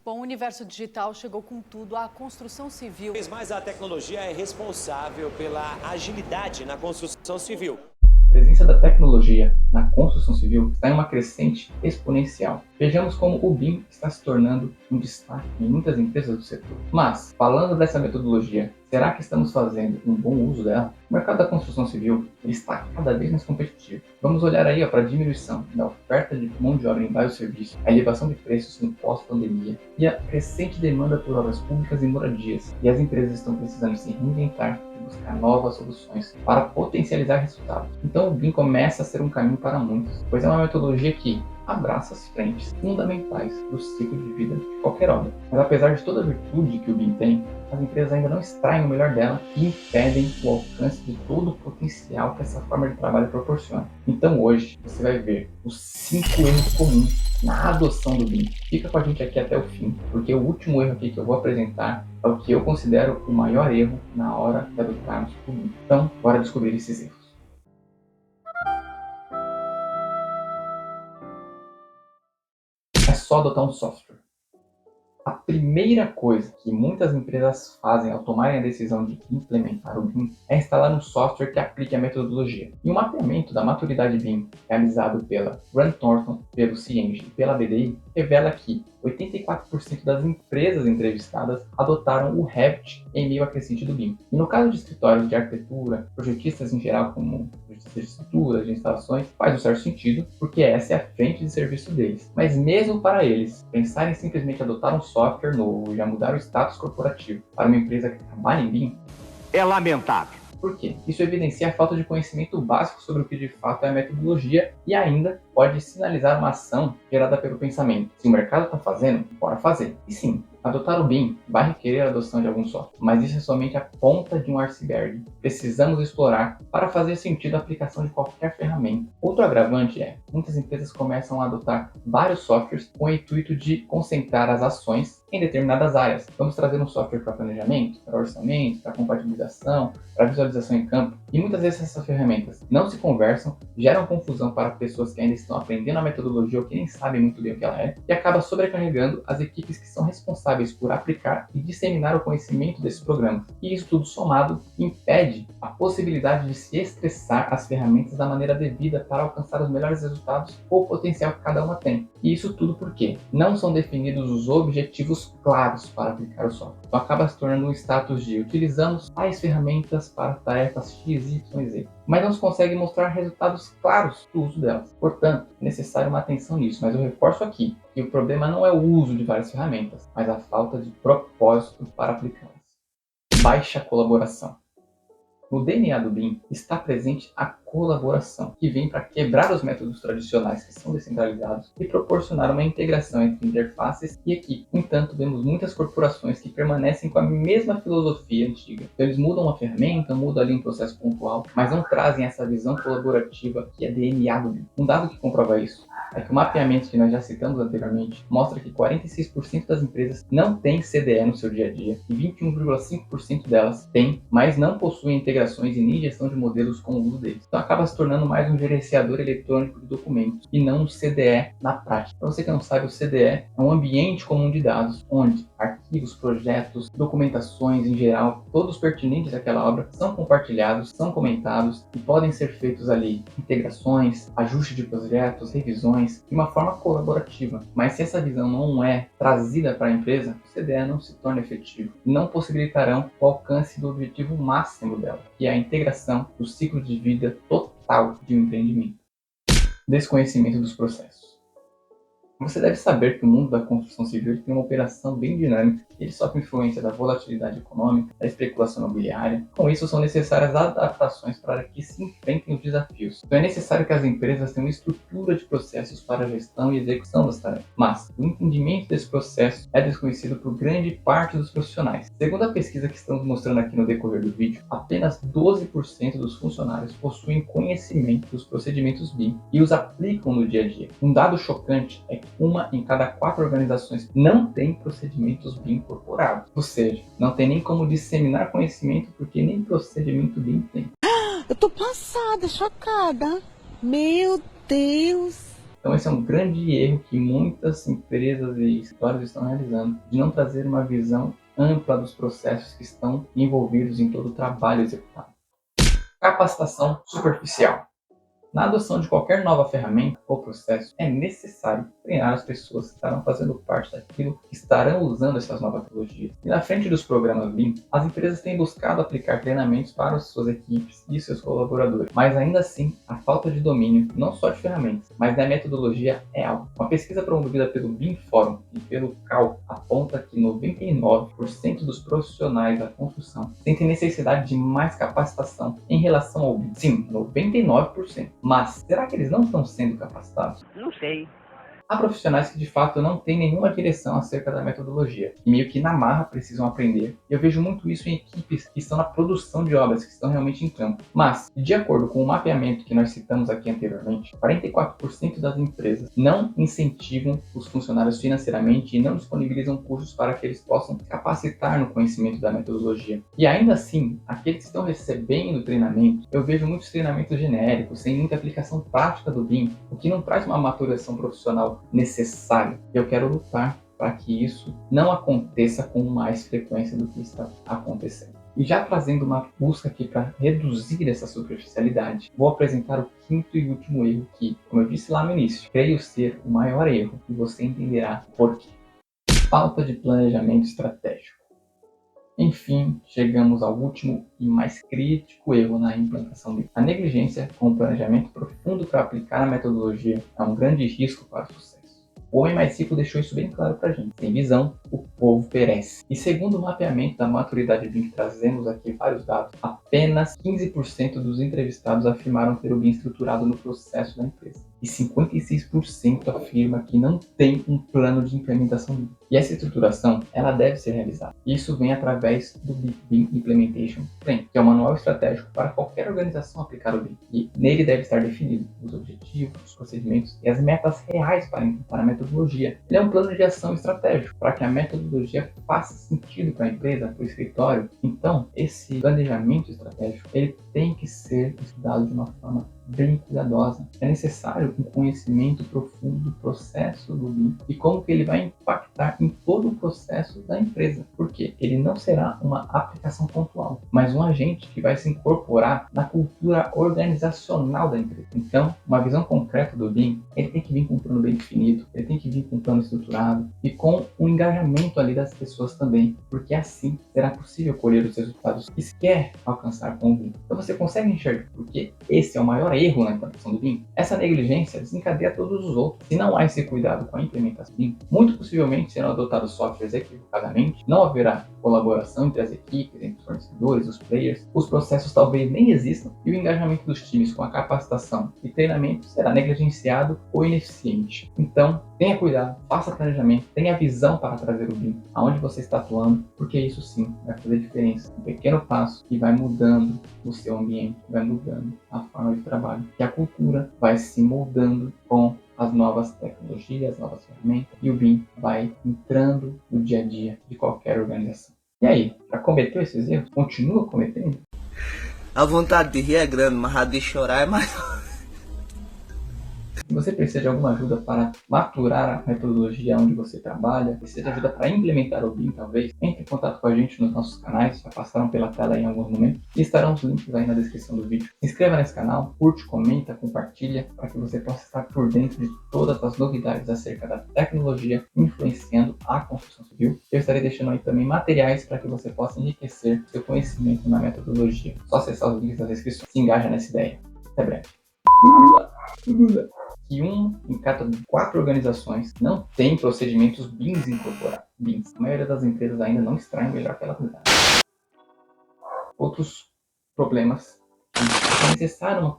Bom, o universo digital chegou com tudo à construção civil. Mas a tecnologia é responsável pela agilidade na construção civil. A presença da tecnologia na construção civil está em uma crescente exponencial. Vejamos como o BIM está se tornando um destaque em muitas empresas do setor. Mas, falando dessa metodologia, será que estamos fazendo um bom uso dela? O mercado da construção civil está cada vez mais competitivo. Vamos olhar aí para a diminuição da oferta de mão de obra em vários serviços, a elevação de preços no pós-pandemia e a crescente demanda por obras públicas e moradias. E as empresas estão precisando se reinventar e buscar novas soluções para potencializar resultados. Então o BIM começa a ser um caminho para muitos, pois é uma metodologia que abraça as frentes fundamentais do ciclo de vida de qualquer obra. Mas apesar de toda a virtude que o BIM tem, as empresas ainda não extraem o melhor dela e impedem o alcance de todo o potencial que essa forma de trabalho proporciona. Então hoje você vai ver os 5 erros comuns na adoção do BIM. Fica com a gente aqui até o fim, porque o último erro aqui que eu vou apresentar é o que eu considero o maior erro na hora de adotarmos o BIM. Então, bora descobrir esses erros. É só adotar um software. A primeira coisa que muitas empresas fazem ao tomarem a decisão de implementar o BIM é instalar um software que aplique a metodologia. E o mapeamento da maturidade BIM, realizado pela Grant Thornton, pelo Cienge e pela BDI, revela que 84% das empresas entrevistadas adotaram o Revit em meio à crescente do BIM. E no caso de escritórios de arquitetura, projetistas em geral, como projetistas de estruturas, de instalações, faz um certo sentido, porque essa é a frente de serviço deles. Mas mesmo para eles, pensar em simplesmente adotar um software novo e já mudar o status corporativo para uma empresa que trabalha em BIM é lamentável. Por quê? Isso evidencia a falta de conhecimento básico sobre o que de fato é a metodologia e ainda pode sinalizar uma ação gerada pelo pensamento. Se o mercado está fazendo, bora fazer. E sim, adotar o BIM vai requerer a adoção de algum software, mas isso é somente a ponta de um iceberg. Precisamos explorar para fazer sentido a aplicação de qualquer ferramenta. Outro agravante é, muitas empresas começam a adotar vários softwares com o intuito de concentrar as ações em determinadas áreas. Vamos trazer um software para planejamento, para orçamento, para compatibilização, para visualização em campo. E muitas vezes essas ferramentas não se conversam, geram confusão para pessoas que ainda estão aprendendo a metodologia ou que nem sabem muito bem o que ela é, e acaba sobrecarregando as equipes que são responsáveis por aplicar e disseminar o conhecimento desses programas. E isso tudo somado impede a possibilidade de se estressar as ferramentas da maneira devida para alcançar os melhores resultados ou o potencial que cada uma tem. E isso tudo porque não são definidos os objetivos claros para aplicar o software. Então acaba se tornando um status de utilizamos tais ferramentas para tarefas X, Y e Z, mas não se consegue mostrar resultados claros do uso delas. Portanto, é necessário uma atenção nisso, mas eu reforço aqui que o problema não é o uso de várias ferramentas, mas a falta de propósito para aplicá-las. Baixa colaboração. No DNA do BIM está presente a colaboração, que vem para quebrar os métodos tradicionais que são descentralizados e proporcionar uma integração entre interfaces e equipe. No entanto, vemos muitas corporações que permanecem com a mesma filosofia antiga. Então, eles mudam uma ferramenta, mudam ali um processo pontual, mas não trazem essa visão colaborativa que é DNA do BIM. Um dado que comprova isso é que o mapeamento que nós já citamos anteriormente mostra que 46% das empresas não têm CDE no seu dia a dia e 21,5% delas têm, mas não possuem integrações e nem gestão de modelos com o uso deles. Então acaba se tornando mais um gerenciador eletrônico de documentos e não um CDE na prática. Para você que não sabe, o CDE é um ambiente comum de dados onde arquivos, projetos, documentações em geral, todos pertinentes àquela obra, são compartilhados, são comentados e podem ser feitos ali integrações, ajuste de projetos, revisões, de uma forma colaborativa. Mas se essa visão não é trazida para a empresa, o CDE não se torna efetivo e não possibilitarão o alcance do objetivo máximo dela, que é a integração do ciclo de vida total de um empreendimento. Desconhecimento dos processos. Você deve saber que o mundo da construção civil tem uma operação bem dinâmica, ele sofre influência da volatilidade econômica, da especulação imobiliária. Com isso, são necessárias adaptações para que se enfrentem os desafios. Então é necessário que as empresas tenham uma estrutura de processos para a gestão e execução das tarefas. Mas o entendimento desse processo é desconhecido por grande parte dos profissionais. Segundo a pesquisa que estamos mostrando aqui no decorrer do vídeo, apenas 12% dos funcionários possuem conhecimento dos procedimentos BIM e os aplicam no dia a dia. Um dado chocante é que 1 em cada 4 organizações não tem procedimentos BIM incorporados. Ou seja, não tem nem como disseminar conhecimento porque nem procedimento BIM tem. Eu tô passada, chocada. Meu Deus! Então esse é um grande erro que muitas empresas e escritórios estão realizando, de não trazer uma visão ampla dos processos que estão envolvidos em todo o trabalho executado. Capacitação superficial. Na adoção de qualquer nova ferramenta ou processo, é necessário treinar as pessoas que estarão fazendo parte daquilo que estarão usando essas novas tecnologias. E na frente dos programas BIM, as empresas têm buscado aplicar treinamentos para as suas equipes e seus colaboradores. Mas ainda assim, a falta de domínio, não só de ferramentas, mas da metodologia é alta. Uma pesquisa promovida pelo BIM Forum e pelo CAL aponta que 99% dos profissionais da construção sentem necessidade de mais capacitação em relação ao BIM. Sim, 99%. Mas, será que eles não estão sendo capacitados? Não sei. Há profissionais que de fato não têm nenhuma direção acerca da metodologia e meio que na marra precisam aprender. E eu vejo muito isso em equipes que estão na produção de obras, que estão realmente em campo. Mas, de acordo com o mapeamento que nós citamos aqui anteriormente, 44% das empresas não incentivam os funcionários financeiramente e não disponibilizam cursos para que eles possam capacitar no conhecimento da metodologia. E ainda assim, aqueles que estão recebendo treinamento, eu vejo muitos treinamentos genéricos, sem muita aplicação prática do BIM, o que não traz uma maturação profissional necessário. Eu quero lutar para que isso não aconteça com mais frequência do que está acontecendo. E já trazendo uma busca aqui para reduzir essa superficialidade, vou apresentar o quinto e último erro que, como eu disse lá no início, creio ser o maior erro e você entenderá por quê. Falta de planejamento estratégico. Enfim, chegamos ao último e mais crítico erro na implantação BIM. A negligência com o planejamento profundo para aplicar a metodologia é um grande risco para o sucesso. O Homem Mais Rico deixou isso bem claro pra gente. Sem visão, o povo perece. E segundo o mapeamento da maturidade BIM que trazemos aqui vários dados, apenas 15% dos entrevistados afirmaram ter o BIM estruturado no processo da empresa. E 56% afirma que não tem um plano de implementação BIM. E essa estruturação, ela deve ser realizada. Isso vem através do BIM Implementation Plan, que é um manual estratégico para qualquer organização aplicar o BIM. E nele deve estar definido os objetivos, os procedimentos e as metas reais para implantar a metodologia. Ele é um plano de ação estratégico para que a metodologia faça sentido para a empresa, para o escritório. Então, esse planejamento estratégico, ele tem que ser estudado de uma forma bem cuidadosa. É necessário um conhecimento profundo do processo do BIM e como que ele vai impactar em todo o processo da empresa, porque ele não será uma aplicação pontual, mas um agente que vai se incorporar na cultura organizacional da empresa. Então, uma visão concreta do BIM, ele tem que vir com um plano bem definido, ele tem que vir com um plano estruturado e com um engajamento ali das pessoas também, porque assim será possível colher os resultados que se quer alcançar com o BIM. Então você consegue enxergar porque esse é o maior erro na implantação do BIM? Essa negligência desencadeia todos os outros. Se não há esse cuidado com a implementação do BIM, muito possivelmente serão adotados softwares equivocadamente, não haverá colaboração entre as equipes, entre os fornecedores, os players, os processos talvez nem existam e o engajamento dos times com a capacitação e treinamento será negligenciado ou ineficiente. Então, tenha cuidado, faça planejamento, tenha visão para trazer o BIM aonde você está atuando, porque isso sim vai fazer diferença. Um pequeno passo que vai mudando o seu ambiente, vai mudando a forma de trabalho, e a cultura vai se moldando com as novas tecnologias, as novas ferramentas, e o BIM vai entrando no dia a dia de qualquer organização. E aí, já cometeu esses erros? Continua cometendo? A vontade de rir é grande, mas a de chorar é maior. Se você precisa de alguma ajuda para maturar a metodologia onde você trabalha, precisa de ajuda para implementar o BIM talvez, entre em contato com a gente nos nossos canais, já passaram pela tela em alguns momentos, e estarão os links aí na descrição do vídeo. Se inscreva nesse canal, curte, comenta, compartilha, para que você possa estar por dentro de todas as novidades acerca da tecnologia influenciando a construção civil. Eu estarei deixando aí também materiais para que você possa enriquecer seu conhecimento na metodologia. Só acessar os links da descrição. Se engaja nessa ideia. Até breve. Que 1 em cada 4 organizações não tem procedimentos BIMs incorporados. BIMs. A maioria das empresas ainda não extraem melhor aquela qualidade. Outros problemas. É necessário uma